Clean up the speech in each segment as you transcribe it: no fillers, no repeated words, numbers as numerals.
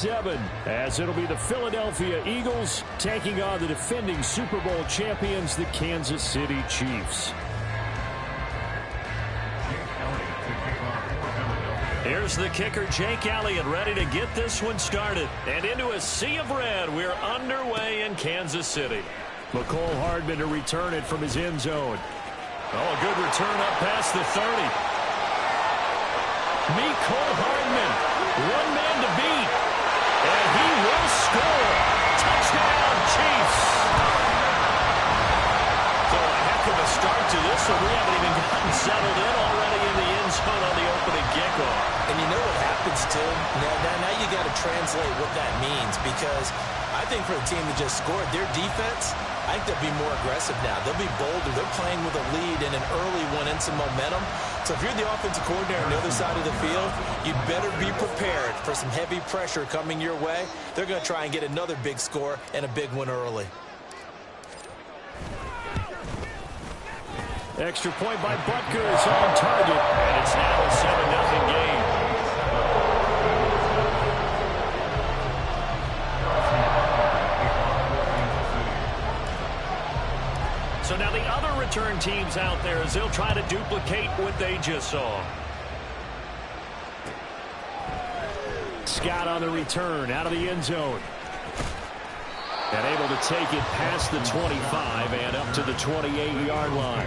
7, as it'll be the Philadelphia Eagles taking on the defending Super Bowl champions, the Kansas City Chiefs. Here's the kicker, Jake Elliott, ready to get this one started. And into a sea of red, we're underway in Kansas City. McCole Hardman to return it from his end zone. Oh, a good return up past the 30. McCole Hardman, one man to beat. And he will score. Touchdown, Chiefs. So a heck of a start to this, so we haven't even gotten settled in already in the end zone on the opening kickoff. And you know what happens, too? Now you got to translate what that means, because I think for the team that just scored, their defense, I think they'll be more aggressive now. They'll be bolder. They're playing with a lead and an early one and some momentum. So if you're the offensive coordinator on the other side of the field, you better be prepared for some heavy pressure coming your way. They're going to try and get another big score and a big one early. Extra point by Butker is on target, and it's now a 7-0 game. So now the other return teams out there as they'll try to duplicate what they just saw. Scott on the return out of the end zone. And able to take it past the 25 and up to the 28-yard line.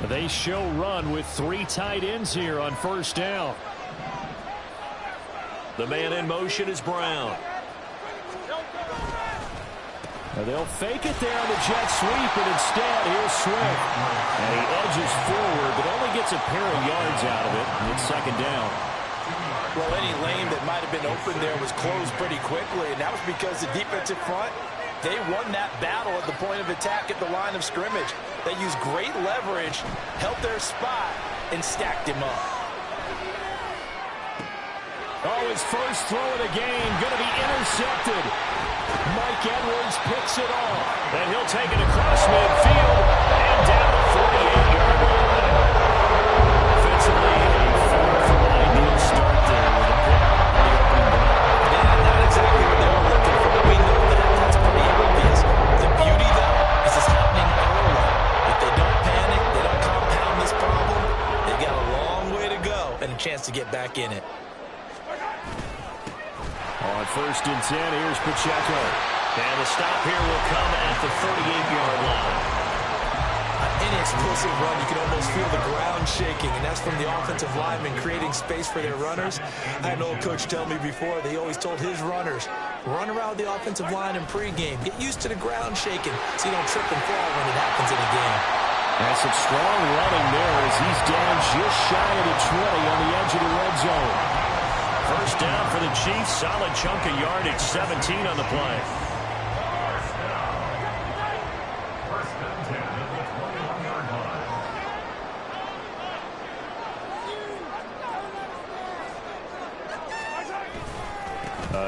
They show run with 3 tight ends here on first down. The man in motion is Brown. They'll fake it there on the jet sweep, and instead, here's Swift. And he edges forward, but only gets a pair of yards out of it. And it's second down. Well, any lane that might have been open there was closed pretty quickly, and that was because the defensive front, they won that battle at the point of attack at the line of scrimmage. They used great leverage, held their spot, and stacked him up. Oh, his first throw of the game going to be intercepted. Mike Edwards picks it off. And he'll take it across midfield and down the 48-yard line. Offensively, a far-from-ideal start there with a pick on the opening drive. Yeah, not exactly what they were looking for. We know that. That's pretty obvious. The beauty, though, is it's happening early. If they don't panic, they don't compound this problem, they've got a long way to go and a chance to get back in it. On first and 10, here's Pacheco. And the stop here will come at the 38-yard line. On any explosive run, you can almost feel the ground shaking, and that's from the offensive linemen creating space for their runners. I had an old coach tell me before, they always told his runners, run around the offensive line in pregame. Get used to the ground shaking so you don't trip and fall when it happens in a game. And some strong running there as he's down just shy of the 20 on the edge of the red zone. First down for the Chiefs. Solid chunk of yardage, 17 on the play.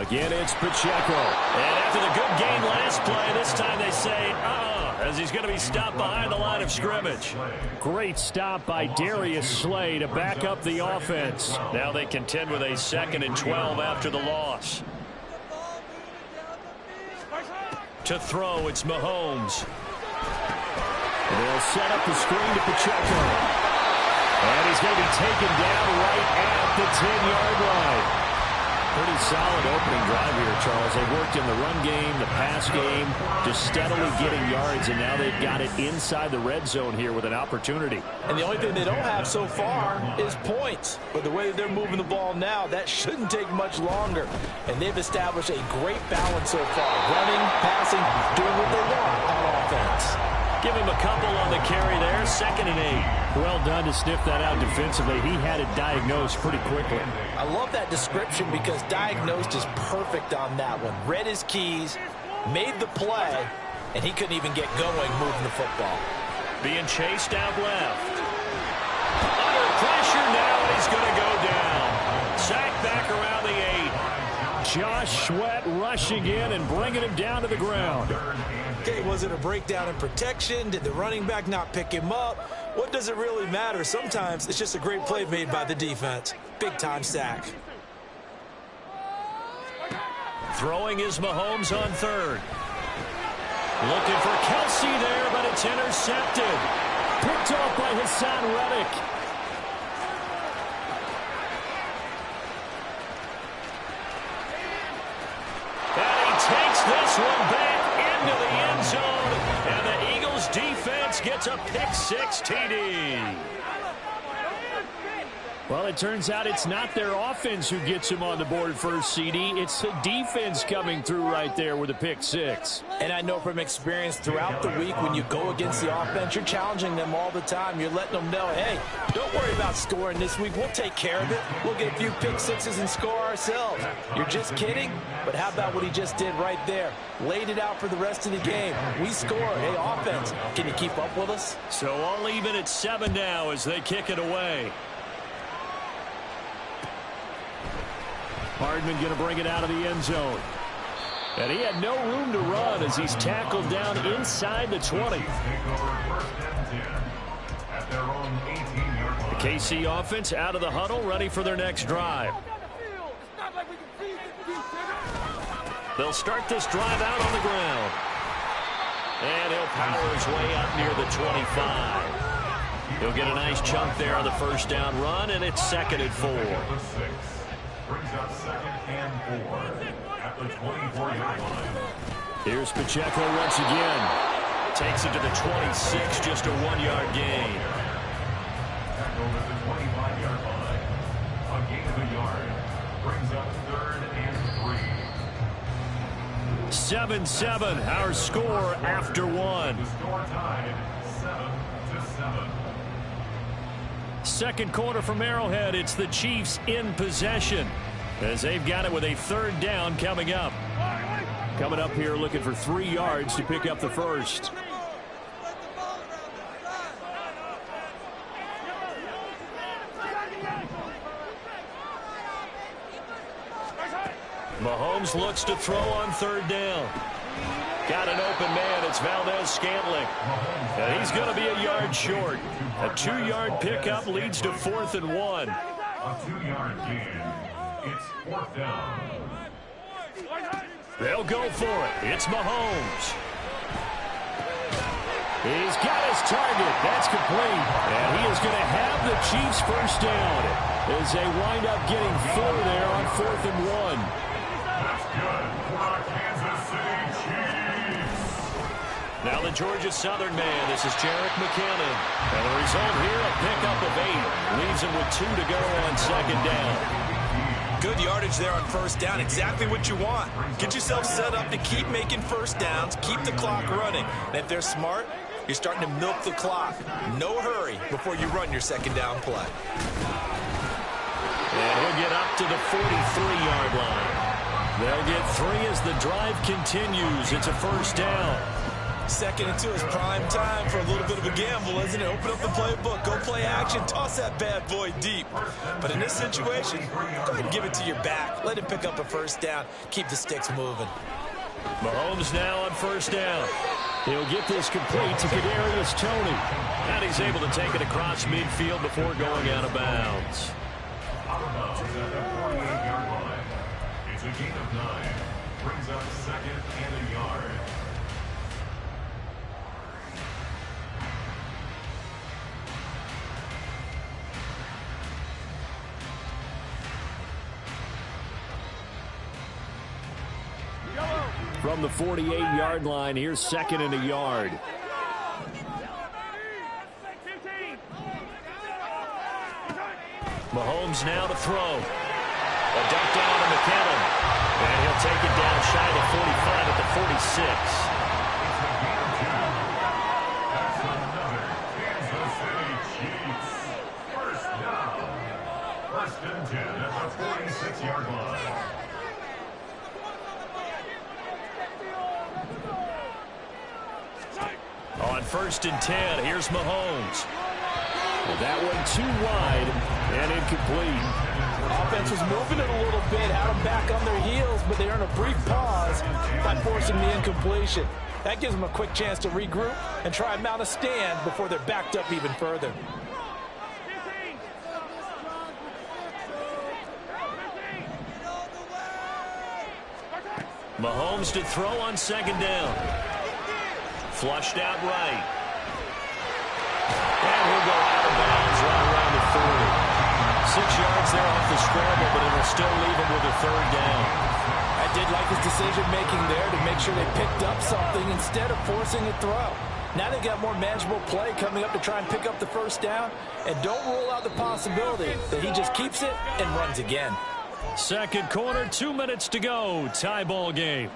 Again, it's Pacheco. And after the good game last play, this time they say, as he's going to be stopped behind the line of scrimmage. Great stop by Darius Slay to back up the offense. Now they contend with a 2nd and 12 after the loss. To throw, it's Mahomes. They'll set up the screen to Pacheco. And he's going to be taken down right at the 10-yard line. Pretty solid opening drive here, Charles. They worked in the run game, the pass game, just steadily getting yards, and now they've got it inside the red zone here with an opportunity. And the only thing they don't have so far is points. But the way they're moving the ball now, that shouldn't take much longer. And they've established a great balance so far. Running, passing, doing what they want on offense. Give him a couple on the carry there. 2nd and 8. Well done to sniff that out defensively. He had it diagnosed pretty quickly. I love that description because diagnosed is perfect on that one. Read his keys, made the play, and he couldn't even get going moving the football. Being chased out left. Under pressure now, and he's going to go down. Sacked back around the 8. Josh Sweat rushing in and bringing him down to the ground. Okay, was it a breakdown in protection? Did the running back not pick him up? What does it really matter? Sometimes it's just a great play made by the defense. Big-time sack. Throwing is Mahomes on 3rd. Looking for Kelsey there, but it's intercepted. Picked off by Hassan Reddick. And he takes this one back into the end zone. And the Eagles defense gets a pick-6 TD. Well, it turns out it's not their offense who gets him on the board first, CD. It's the defense coming through right there with a pick-6. And I know from experience throughout the week when you go against the offense, you're challenging them all the time. You're letting them know, hey, don't worry about scoring this week. We'll take care of it. We'll get a few pick-6s and score ourselves. You're just kidding? But how about what he just did right there? Laid it out for the rest of the game. We score. Hey, offense, can you keep up with us? So all even at 7 now as they kick it away. Hardman going to bring it out of the end zone. And he had no room to run as he's tackled down inside the 20. The KC offense out of the huddle, ready for their next drive. They'll start this drive out on the ground. And he'll power his way up near the 25. He'll get a nice chunk there on the first down run, and it's 2nd and 4. Brings up 2nd and 4 at the 24-yard line. Here's Pacheco once again. Takes it to the 26, just a 1-yard gain. Tackle at the 25-yard line. A gain of a yard. Brings up 3rd and 3. 7-7, our score after 1. The score tied 7-7. Second quarter from Arrowhead, it's the Chiefs in possession as they've got it with a 3rd down coming up. Coming up here looking for 3 yards to pick up the first. Mahomes looks to throw on 3rd down. Got an open man. It's Valdez-Scantling. And he's going to be a yard short. A 2-yard pickup leads to 4th and 1. A 2-yard gain. It's 4th down. They'll go for it. It's Mahomes. He's got his target. That's complete. And he is going to have the Chiefs first down as they wind up getting 4 there on 4th and 1. That's good for our Kansas City Chiefs. Now the Georgia Southern man. This is Jerick McKinnon. And the result here, a pickup of 8. Leaves him with 2 to go on 2nd down. Good yardage there on 1st down. Exactly what you want. Get yourself set up to keep making 1st downs. Keep the clock running. And if they're smart, you're starting to milk the clock. No hurry before you run your 2nd down play. And he'll get up to the 43-yard line. They'll get 3 as the drive continues. It's a 1st down. 2nd and 2 is prime time for a little bit of a gamble, isn't it? Open up the playbook, go play action, toss that bad boy deep. But in this situation, go ahead and give it to your back. Let him pick up a 1st down. Keep the sticks moving. Mahomes now on 1st down. He'll get this complete to Kadarius Toney. And he's able to take it across midfield before going out of bounds. Out of bounds at the 48-yard line. It's a gain of 9. Brings up 2nd and a yard. From the 48-yard line, here's 2nd and a yard. Mahomes now to throw. A dump down to McKinnon. And he'll take it down shy of 45 at the 46. First and 10 at the 46-yard line. On first and 10, here's Mahomes. Well, that one too wide and incomplete. Offense was moving it a little bit, had them back on their heels, but they earned a brief pause by forcing the incompletion. That gives them a quick chance to regroup and try and mount a stand before they're backed up even further. Mahomes to throw on second down. Flushed out right. And he'll go out of bounds right around the 40. 6 yards there off the scramble, but it'll still leave him with a third down. I did like his decision-making there to make sure they picked up something instead of forcing a throw. Now they got more manageable play coming up to try and pick up the first down, and don't rule out the possibility that he just keeps it and runs again. Second quarter, 2 minutes to go. Tie ball game.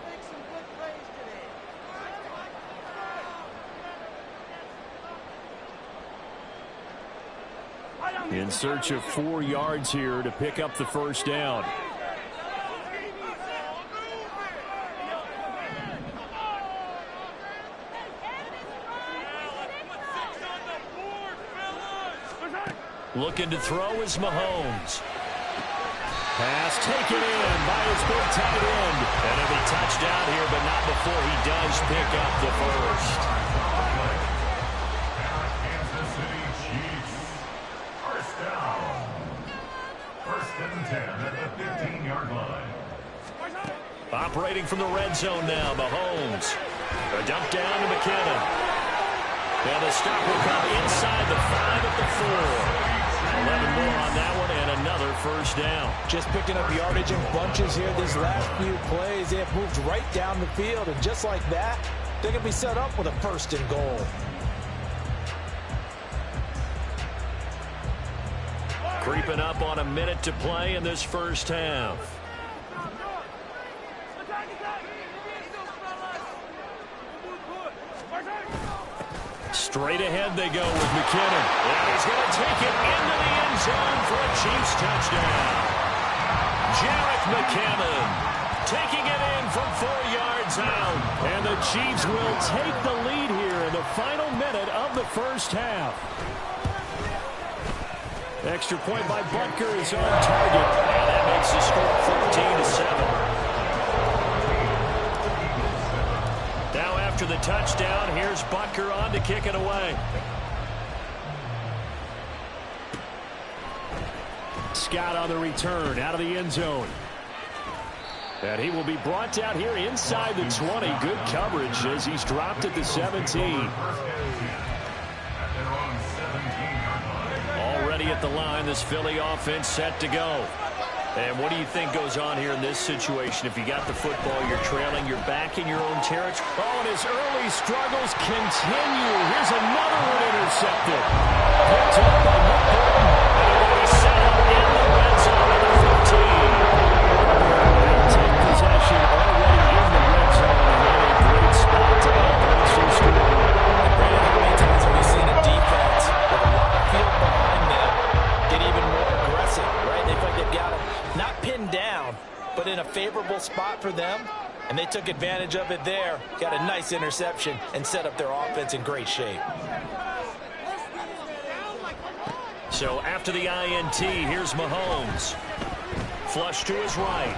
In search of 4 yards here to pick up the first down. Looking to throw is Mahomes. Pass taken in by his big tight end. And it'll be touchdown here, but not before he does pick up the first. Kansas City Chiefs. First down. First and 10 at the 15-yard line. Operating from the red zone now, Mahomes. A dump down to McKinnon. And the stop will come inside the 5 at the 4. 11 more on that one, and another first down. Just picking up yardage in bunches here these last few plays. They have moved right down the field, and just like that, they can be set up with a first and goal. Creeping up on a minute to play in this first half. Straight ahead they go with McKinnon. And he's going to take it into the end zone for a Chiefs touchdown. Jarek McKinnon taking it in from 4 yards out. And the Chiefs will take the lead here in the final minute of the first half. Extra point by Butker is on target. And that makes the score 14-7. Now after the touchdown, here's Butker on to kick it away. Scott on the return out of the end zone. And he will be brought down here inside the 20. Good coverage as he's dropped at the 17. Already at the line, this Philly offense set to go. And what do you think goes on here in this situation? If you got the football, you're trailing, you're back in your own territory. Oh, and his early struggles continue. Here's another one intercepted. Picked up by McCoy. And it will be set up in the red zone at the 15. They'll take possession already in the red zone. And in a great spot to help also score. Brandon, how many times have we seen a defense with a lot of field behind them get even more aggressive, right? They feel like they've got them not pinned down, but in a favorable spot for them, and they took advantage of it there. Got a nice interception and set up their offense in great shape. So after the INT, here's Mahomes. Flush to his right.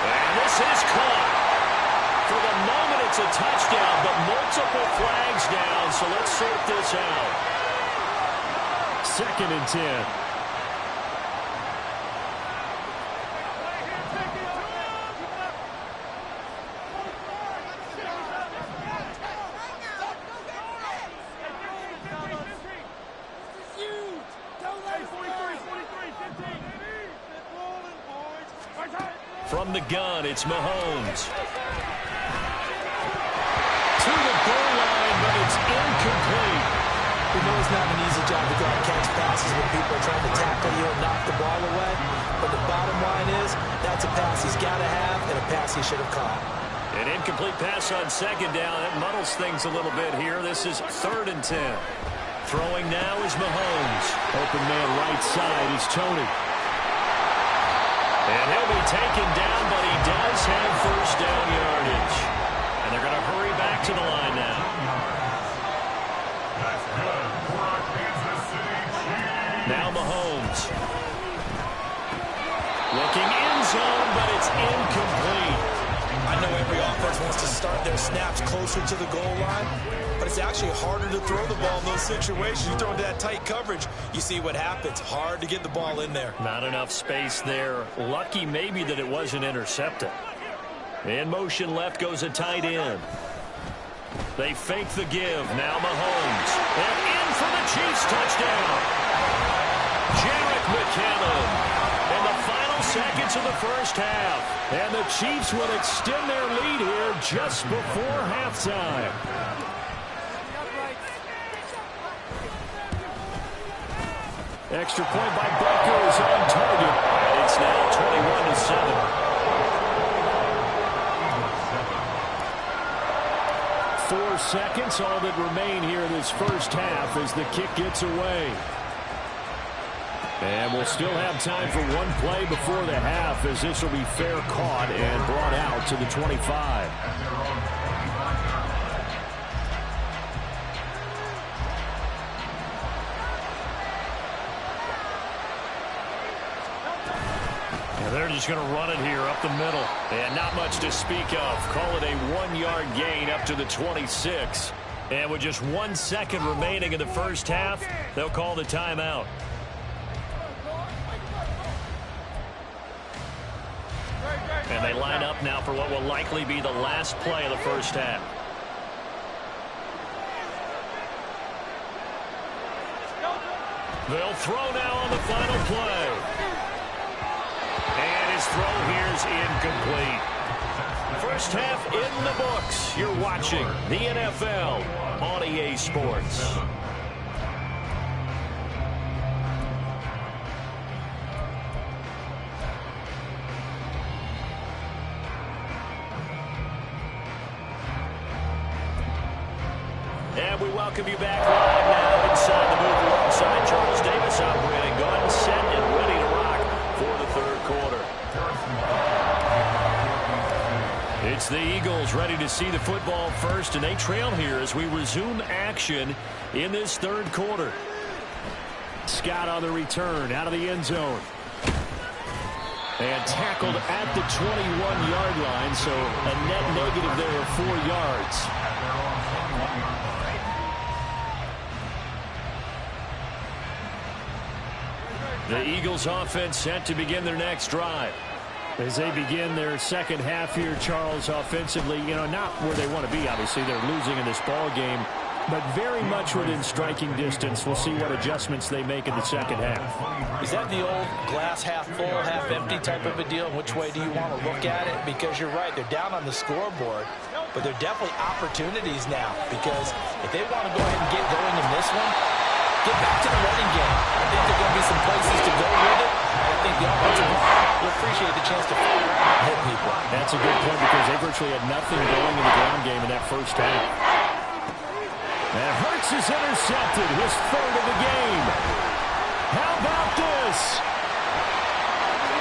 And this is caught. For the moment, it's a touchdown, but multiple flags down, so let's sort this out. Second and 10. From the gun, it's Mahomes. To the goal line, but it's incomplete. We know it's not an easy job to go and catch passes when people are trying to tackle you and knock the ball away. But the bottom line is, that's a pass he's got to have and a pass he should have caught. An incomplete pass on second down. That muddles things a little bit here. This is third and 10. Throwing now is Mahomes. Open man right side is Tony. And he'll be taken down, but he does have first down yardage. And they're going to hurry back to the line now. That's good for a Kansas City Chiefs. Now Mahomes. Looking in zone, but it's incomplete. I know every offense wants to start their snaps closer to the goal line, but it's actually harder to throw the ball in those situations. You throw into that tight coverage, you see what happens. Hard to get the ball in there. Not enough space there. Lucky maybe that it wasn't intercepted. In motion left goes a tight end. They fake the give. Now Mahomes. And in for the Chiefs touchdown. Jarek McCammon. In the final seconds of the first half. And the Chiefs will extend their lead here just before halftime. Extra point by Baker is on target. And it's now 21-7. 4 seconds, all that remain here in this first half as the kick gets away. And we'll still have time for one play before the half as this will be fair caught and brought out to the 25. And they're just going to run it here up the middle. And not much to speak of. Call it a 1-yard gain up to the 26. And with just 1 second remaining in the first half, they'll call the timeout. And they line up now for what will likely be the last play of the first half. They'll throw now on the final play. And his throw here's incomplete. First half in the books. You're watching the NFL on EA Sports. And we welcome you back live now inside the booth alongside Charles Davis. I'm Brandon Gordon, set and ready to rock for the third quarter. It's the Eagles ready to see the football first, and they trail here as we resume action in this third quarter. Scott on the return out of the end zone. And tackled at the 21-yard line, so a net negative there of 4 yards. The Eagles offense set to begin their next drive. As they begin their second half here, Charles, offensively, not where they want to be, obviously. They're losing in this ball game, but very much within striking distance. We'll see what adjustments they make in the second half. Is that the old glass half full, half empty type of a deal? Which way do you want to look at it? Because you're right, they're down on the scoreboard, but they're definitely opportunities now. Because if they want to go ahead and get going in this one, get back to the running game. I think there are going to be some places to go with it. I think the offensive line will appreciate the chance to hit people. That's a good point because they virtually had nothing going in the ground game in that first half. And Hurts is intercepted, his third of the game. How about this?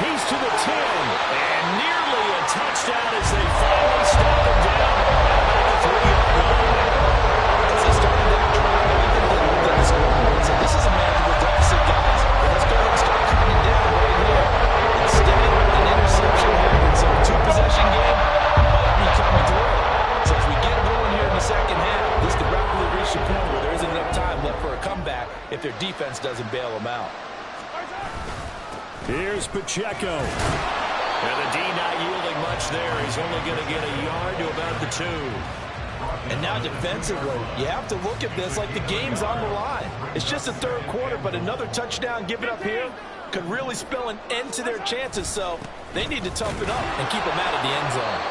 He's to the 10, and nearly a touchdown as they finally stop him down at the 3-yard line. As they started that drive, they the scoreboard said, this is a manageable deficit, guys. Let's go ahead and start cutting it down right here. Instead, an interception happens. So a two-possession game might be coming through. So as we get going here in the second half, this could rapidly reach the point where there isn't enough time left for a comeback if their defense doesn't bail them out. Here's Pacheco. And the D not yielding much there. He's only going to get a yard to about the 2. And now defensively, you have to look at this like the game's on the line. It's just the third quarter, but another touchdown given up here could really spell an end to their chances. So they need to tough it up and keep them out of the end zone.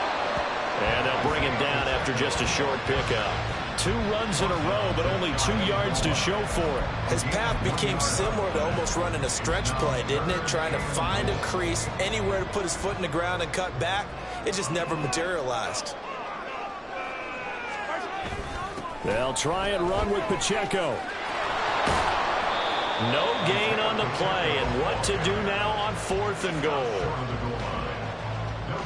And they'll bring him down after just a short pickup. 2 runs in a row, but only 2 yards to show for it. His path became similar to almost running a stretch play, didn't it? Trying to find a crease, anywhere to put his foot in the ground and cut back. It just never materialized. They'll try and run with Pacheco. No gain on the play, and what to do now on 4th and goal.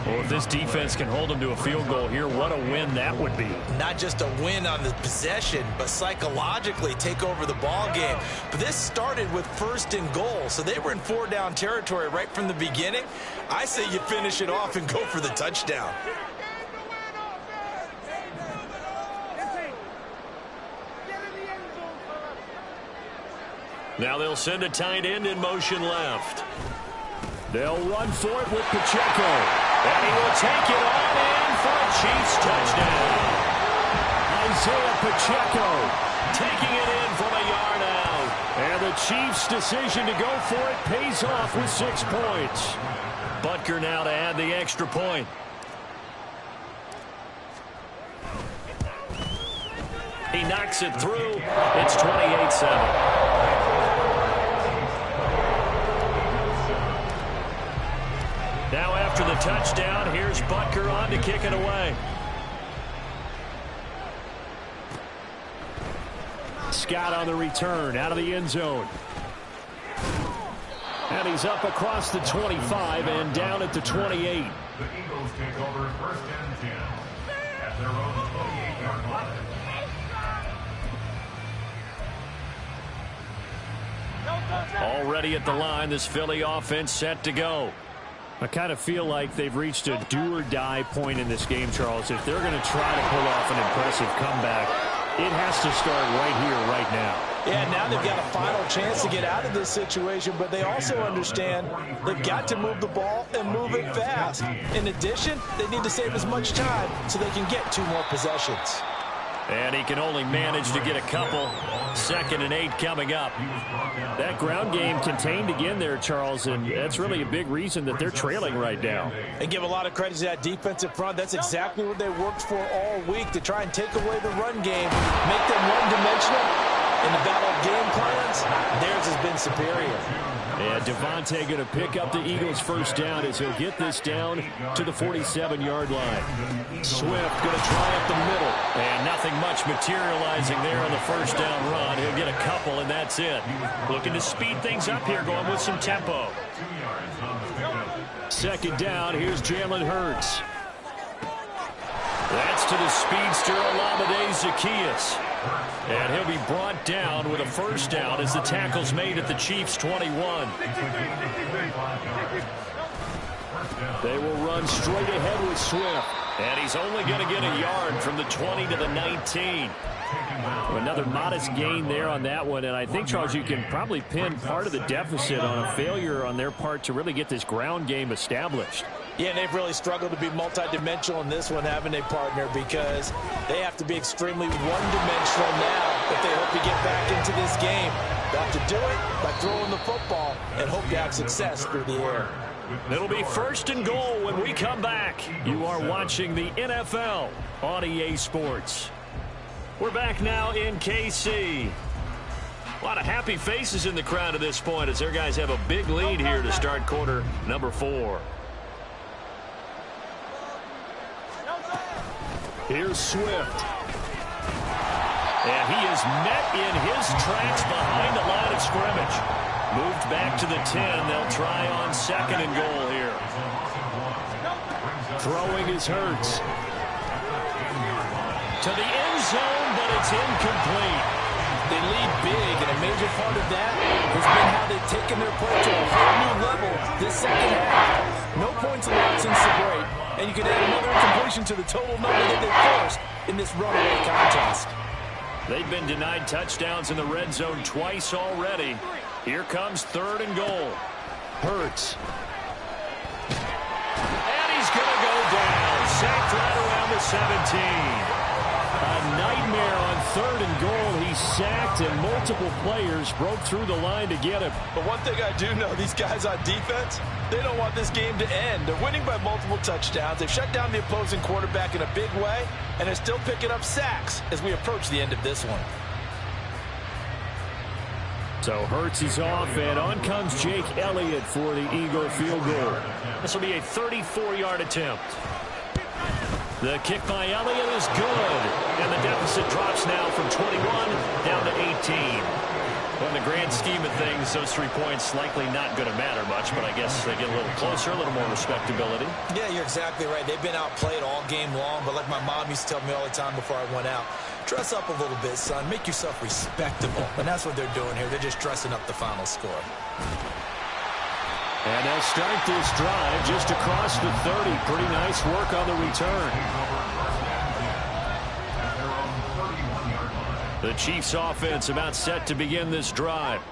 Well, if this defense can hold them to a field goal here, what a win that would be. Not just a win on the possession, but psychologically take over the ball game. But this started with 1st and goal, so they were in 4-down territory right from the beginning. I say you finish it off and go for the touchdown. Now they'll send a tight end in motion left. They'll run for it with Pacheco. And he will take it on in for a Chiefs touchdown. Isaiah Pacheco taking it in from a yard out. And the Chiefs' decision to go for it pays off with 6 points. Butker now to add the extra point. He knocks it through. It's 28-7. Now after the touchdown, here's Butker on to kick it away. Scott on the return out of the end zone. And he's up across the 25 and down at the 28. The Eagles take over 1st and 10 at their own 28-yard line. Already at the line, this Philly offense set to go. I kind of feel like they've reached a do-or-die point in this game, Charles. If they're going to try to pull off an impressive comeback, it has to start right here, right now. Yeah, now they've got a final chance to get out of this situation, but they also understand they've got to move the ball and move it fast. In addition, they need to save as much time so they can get 2 more possessions. And he can only manage to get a couple. 2nd and 8 coming up. That ground game contained again there, Charles, and that's really a big reason that they're trailing right now. And give a lot of credit to that defensive front. That's exactly what they worked for all week, to try and take away the run game, make them one-dimensional. In the battle of game plans, theirs has been superior. And Devontae going to pick up the Eagles' first down as he'll get this down to the 47-yard line. Swift going to try up the middle. And nothing much materializing there on the first down run. He'll get a couple, and that's it. Looking to speed things up here, going with some tempo. 2nd down, here's Jalen Hurts. That's to the speedster Olamide Zaccheaus. And he'll be brought down with a first down as the tackle's made at the Chiefs' 21. They will run straight ahead with Swift. And he's only going to get a yard from the 20 to the 19. Another modest gain there on that one. And I think, Charles, you can probably pin part of the deficit on a failure on their part to really get this ground game established. Yeah, and they've really struggled to be multidimensional in this one, haven't they, partner? Because they have to be extremely one-dimensional now if they hope to get back into this game. They'll have to do it by throwing the football and hope to have success through the air. It'll be 1st and goal when we come back. You are watching the NFL on EA Sports. We're back now in KC. A lot of happy faces in the crowd at this point as their guys have a big lead here to start quarter number 4. Here's Swift. And he is met in his tracks behind the line of scrimmage. Moved back to the 10. They'll try on 2nd and goal here. Throwing is Hurts. To the end zone, but it's incomplete. They lead big, and a major part of that has been how they've taken their play to a whole new level this second half. No points allowed since the break, and you can add another incompletion to the total number that they forced in this runaway contest. They've been denied touchdowns in the red zone twice already. Here comes 3rd and goal. Hurts. And he's going to go down. Sacked right around the 17. A nightmare on 3rd and goal. He sacked, and multiple players broke through the line to get him. But one thing I do know, these guys on defense, they don't want this game to end. They're winning by multiple touchdowns. They've shut down the opposing quarterback in a big way, and they're still picking up sacks as we approach the end of this one. So Hurts is off, and on comes Jake Elliott for the Eagle field goal. This will be a 34-yard attempt. The kick by Elliott is good, and the deficit drops now from 21 down to 18. Well, in the grand scheme of things, those 3 points likely not going to matter much, but I guess they get a little closer, a little more respectability. Yeah, you're exactly right. They've been outplayed all game long, but like my mom used to tell me all the time before I went out, dress up a little bit, son. Make yourself respectable. And that's what they're doing here. They're just dressing up the final score. And they'll start this drive just across the 30. Pretty nice work on the return. The Chiefs offense about set to begin this drive.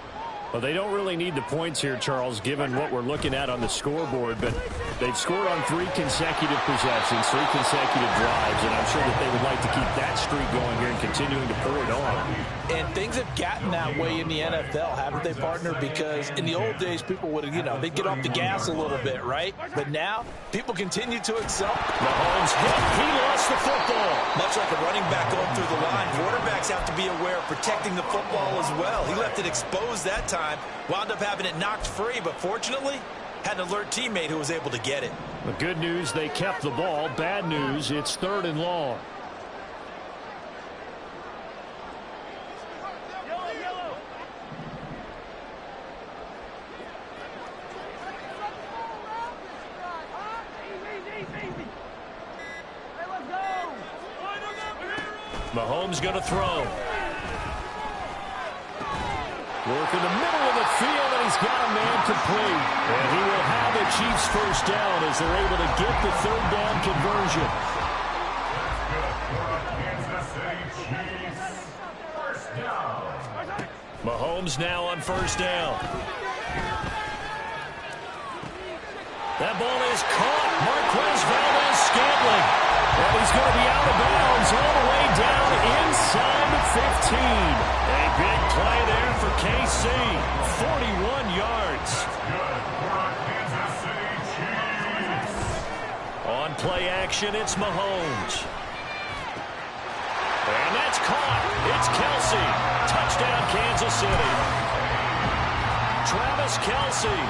Well, they don't really need the points here, Charles, given what we're looking at on the scoreboard, but they've scored on 3 consecutive possessions, 3 consecutive drives, and I'm sure that they would like to keep that streak going here and continuing to pour it on. And things have gotten that way in the NFL, haven't they, partner? Because in the old days, people would have, they'd get off the gas a little bit, right? But now, people continue to excel. Mahomes hit. He lost the football. Much like a running back going through the line, quarterbacks have to be aware of protecting the football as well. He left it exposed that time. Wound up having it knocked free, but fortunately, had an alert teammate who was able to get it. The good news, they kept the ball. Bad news, it's 3rd and long. Mahomes going to throw. Work in the middle of the field, and he's got a man complete. And he will have the Chiefs first down as they're able to get the 3rd down conversion. Mahomes now on first down. That ball is caught. Marquez Valdes-Scantling. And he's going to be out of bounds all the way down inside the 15. A big play there for KC. 41 yards. On play action, it's Mahomes. And that's caught. It's Kelsey. Touchdown, Kansas City. Travis Kelsey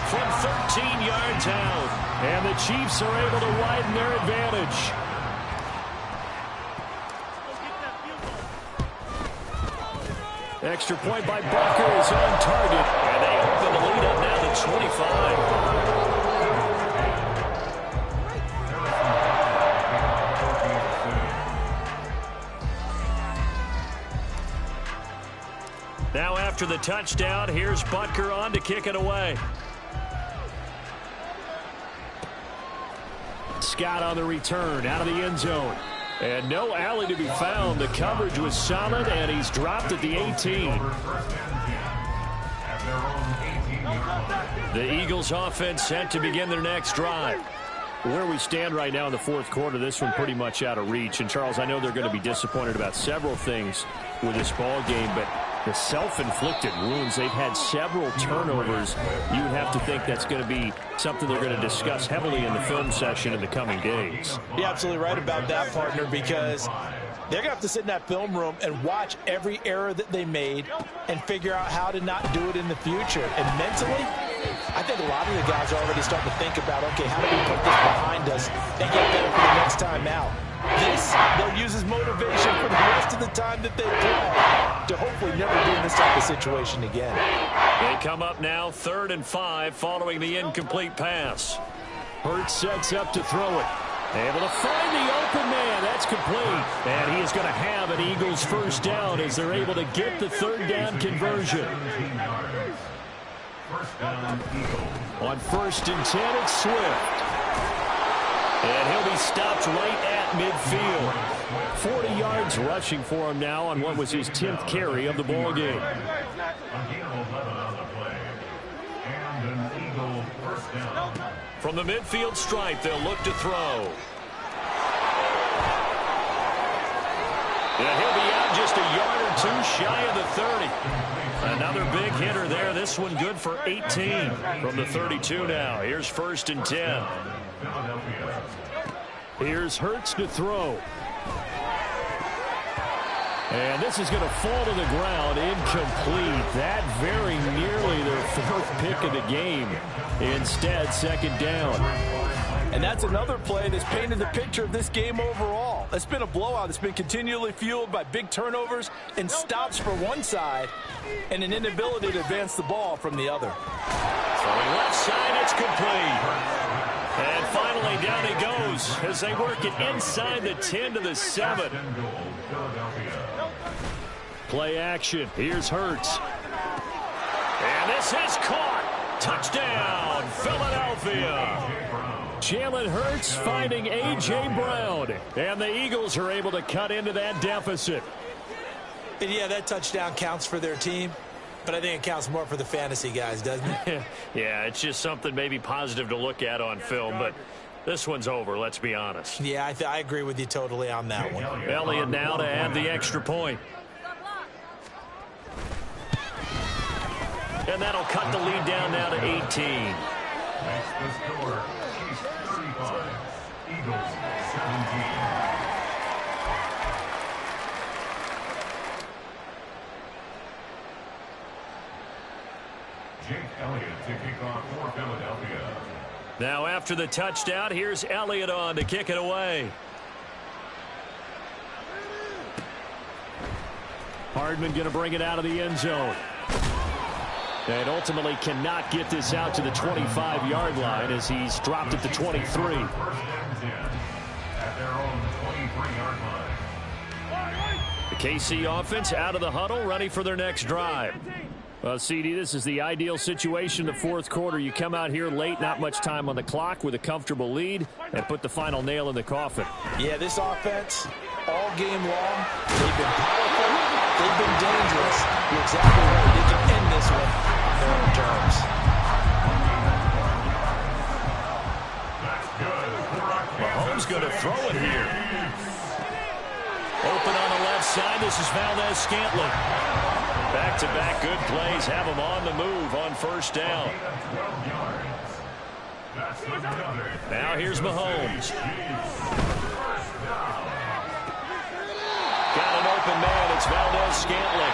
from 13 yards out. And the Chiefs are able to widen their advantage. Extra point by Bucker is on target. And they open the lead up now to 25. Now after the touchdown, here's Butker on to kick it away. Scott on the return out of the end zone. And no alley to be found. The coverage was solid, and he's dropped at the 18. The Eagles offense set to begin their next drive. Where we stand right now in the 4th quarter, this one pretty much out of reach. And, Charles, I know they're going to be disappointed about several things with this ball game, but the self-inflicted wounds, they've had several turnovers. You would have to think that's going to be something they're going to discuss heavily in the film session in the coming days. You're absolutely right about that, partner, because they're going to have to sit in that film room and watch every error that they made and figure out how to not do it in the future. And mentally, I think a lot of the guys are already starting to think about, okay, how do we put this behind us and get better for the next time out? This, they'll use as motivation for the rest of the time that they play to hopefully never be in this type of situation again. They come up now 3rd and 5 following the incomplete pass. Hurts sets up to throw it. Able to find the open man. That's complete. And he is going to have an Eagles first down as they're able to get the 3rd down conversion. On 1st and 10, it's Swift. And he'll be stopped right at midfield. 40 yards rushing for him now on what was his 10th carry of the ball game. From the midfield stripe, they'll look to throw. And he'll be out just a yard or 2 shy of the 30. Another big hitter there. This one good for 18 from the 32 now. Here's 1st and 10. Here's Hurts to throw. And this is going to fall to the ground, incomplete. That very nearly their 4th pick of the game. Instead, 2nd down. And that's another play that's painted the picture of this game overall. It's been a blowout. It's been continually fueled by big turnovers and stops for one side and an inability to advance the ball from the other. Throwing left side, it's complete. And finally down he goes as they work it inside the 10 to the 7. Play action. Here's Hurts. And this is caught. Touchdown, Philadelphia. Jalen Hurts finding A.J. Brown. And the Eagles are able to cut into that deficit. And yeah, that touchdown counts for their team. But I think it counts more for the fantasy guys, doesn't it? Yeah, it's just something maybe positive to look at on film. But this one's over, let's be honest. Yeah, I agree with you totally on that one. Elliott now to add the extra point. And that'll cut the lead down now to 18. Makes the score. Chiefs 35. Eagles 17. Jake Elliott to kick off for Philadelphia. Now after the touchdown, here's Elliott on to kick it away. Hardman going to bring it out of the end zone. And ultimately cannot get this out to the 25-yard line as he's dropped at the 23. First and 10 at their own 23-yard line. The KC offense out of the huddle, ready for their next drive. Well, CD, this is the ideal situation in the fourth quarter. You come out here late, not much time on the clock with a comfortable lead, and put the final nail in the coffin. Yeah, this offense, all game long, they've been powerful, they've been dangerous. You're exactly right. They can end this one on their own terms. That's good. Mahomes going to throw it here. Open on the left side. This is Valdez-Scantling. Back-to-back good plays have him on the move on first down. Now here's Mahomes. Got an open man. It's Valdez-Scantling.